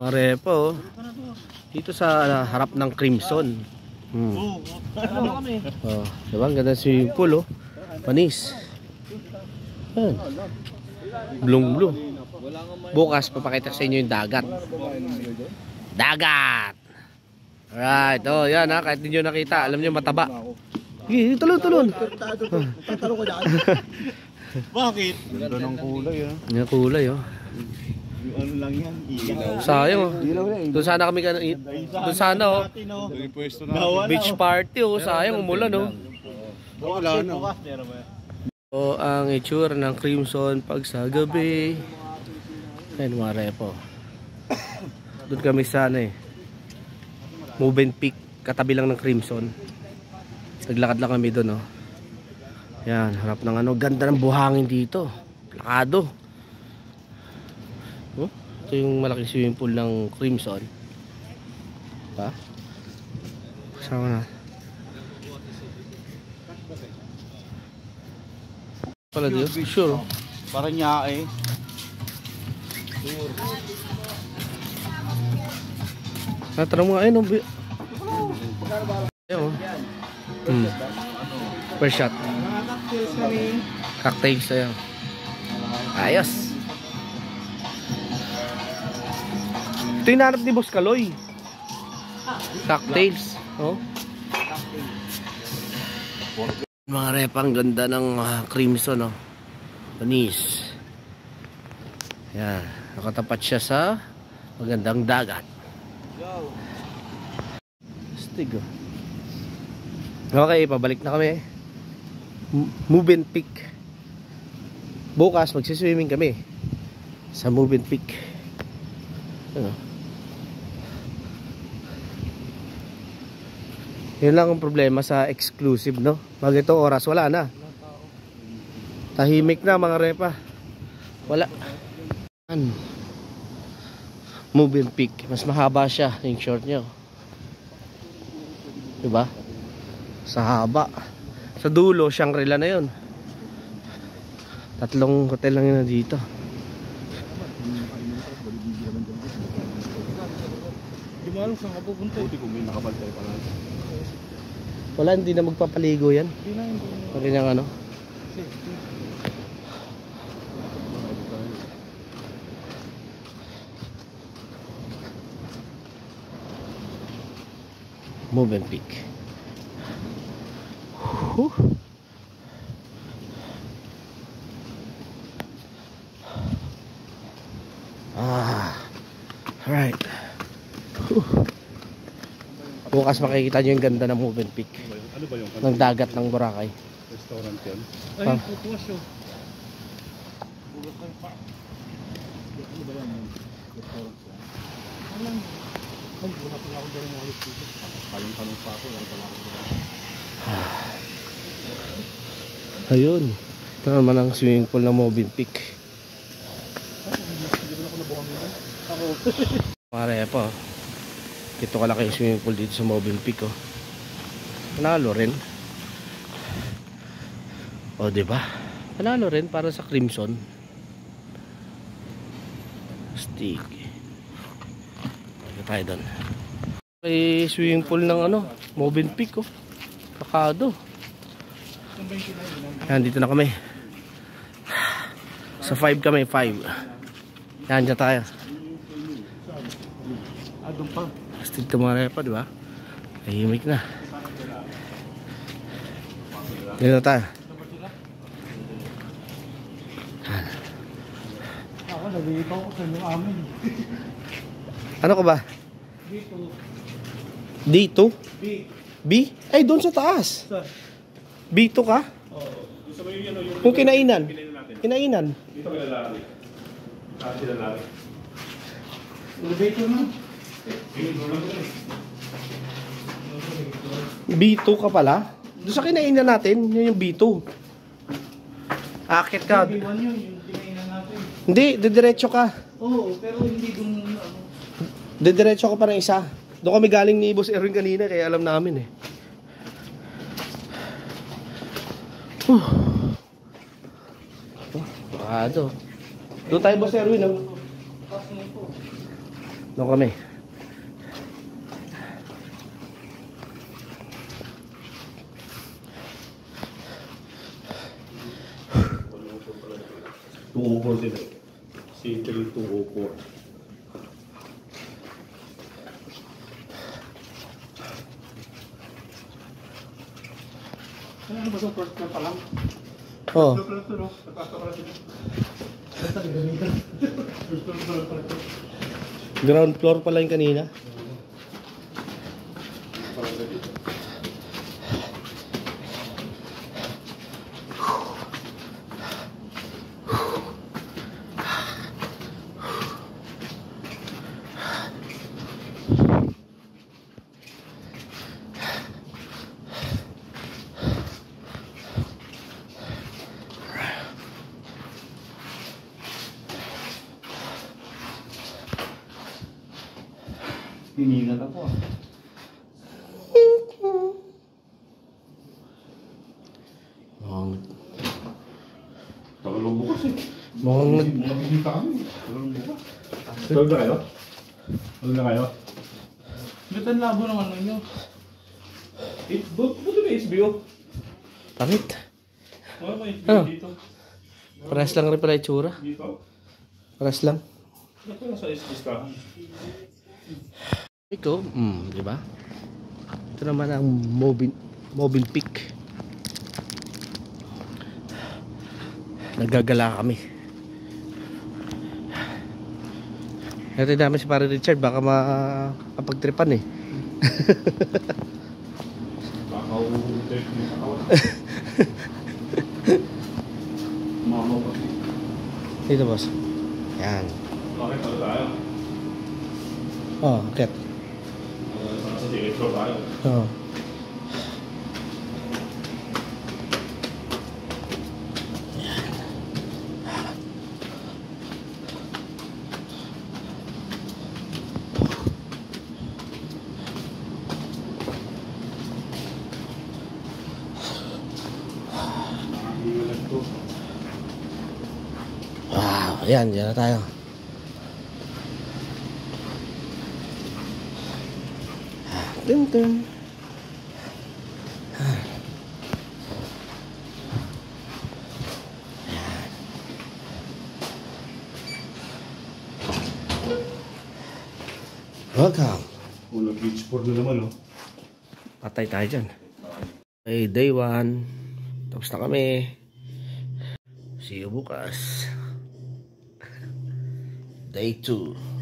Marepo, dito sa harap ng Crimson. Oh, diba? Ang ganda swimming pool, oh. Panis. Yan. Blue. Bukas, papakita sa inyo yung dagat. Dagat! Alright, oh, yan ha. Kahit hindi nyo nakita, alam nyo mataba. Sige, tulon. Tatalo ko dyan. Bakit? Ganda ng kulay, ha? Yung kulay, oh. Yung ano lang yan, ilaw. Sayang, oh. Doon sana kami doon sana, oh. Beach party, oh. Sayang, umulan, oh. Wala na. So, ang itsura ng Crimson pag sa gabi. Ayan, Marepo. Doon kami sa ano, Moving Peak, katabi lang ng Crimson. Naglakad lang kami doon, oh. Yan, harap ng ano, ganda ng buhangin dito. Plakado. Oh, ito yung malaking swimming pool ng Crimson. Ha? Kasama na. Pala dito? Sure. Para niya eh. Natanong mo, ayun, ayun, first shot. Cocktails tayo. Ayos. Ito yung nahanap ni Boss Kaloy. Cocktails. Oh. Mga repang ganda ng Crimson, oh. Panis. Yan. Nakatapat siya sa magandang dagat. Stig, oh. Okay, pabalik na kami. Moving Peak. Bukas magsiswimming kami sa Moving Peak. Ano? Yun lang ang problema sa exclusive, no? Mag itong oras wala na. Tahimik na mga repa. Wala. Moving Peak, mas mahaba siya yung short niya. Diba? Sa haba. Sa dulo, Shangri-La na yun. 3 hotel lang yun dito. Di mo alam saan ka pupunta. Buti kung may nakabantay pala. Wala, hindi na magpapaligo yan. Hindi na. Pari niyang ano. Moving Peak. Alright. Bukas makikita nyo yung ganda ng Moving Peak. Ano ba yung ng dagat ng Boracay. Restaurant yan? Ay, pupuwas yun. Ano ba yan? Restaurant yan? Alam mo. Ay, wala pala ako dyan mga dito. Tanong pa ako. Wala pala ako dyan. Ayun. Ito naman ang swimming pool ng Moving Peak. Pare pa. Ito ka lang yung swimming pool dito sa Moving Peak, oh. Panalo rin. O, diba? Panalo rin para sa Crimson. Stick. Pagka tayo doon. May swimming pool ng ano, Moving Peak, oh. Kakado. Yan, dito na kami. Sa 5 kami, 5. Yan, dyan tayo. Doon pa. Astig tumara pa, diba? Tahimik na. Dito tayo. Ako, nag-iipaw ko sa inyo amin. Ano ka ba? Dito. D2? B. B? Ay, doon sa taas. Saan? B2 ka? Oo. Yung kinainan. Kinainan. Dito ka lalaki. Sila lalaki. Elevator na. B2 ka pala? Doon sa kinainan natin, yun yung B2. Akit ka. B1 yun, yung tinainan natin. Hindi, didiretso ka. Oo, pero hindi dun ano. Didiretso ka pa ng isa. Doon kami galing ni Boss Erwin kanina, kaya alam namin eh. Bakado. Doon tayo, Boss Erwin, oh. Doon kami. Tuukor din. Sintil tuukor. Ano ba ito? First floor pa lang? Oh. First floor pa lang ito, no? Nagpasok ka lang ito. First floor pa lang pala ito. Ground floor pala yung kanina. Parang dito. Hiningat ako ah. Tagalog bukas eh. Mga bisita kami. Tagalog bukas. Tagalog na kayo? Tagalog na kayo? Ba't ang labo ng ano nyo? Buto may HBO? Pangit. Ano may HBO Ano? dito? Paras lang rin pala itsura. Dito? Paras lang. Ano pa nasa listahan? Ito, di ba? Ito naman ang Mobile Peak. Nagagala kami. Natin namin si Pare Richard, baka makapagtripan eh. Baka u-take mo sa kawan. Mamaw kasi. Dito boss. Yan. Bakit ano tayo? Oh, akit. Sa second floor tayo. Oh. Wow, ayan, dyan na tayo. Dun dun. Welcome. Ulo beach board na naman, oh. Patay tayo dyan. Okay, day 1. Tapos na kami. See you bukas. Day 2.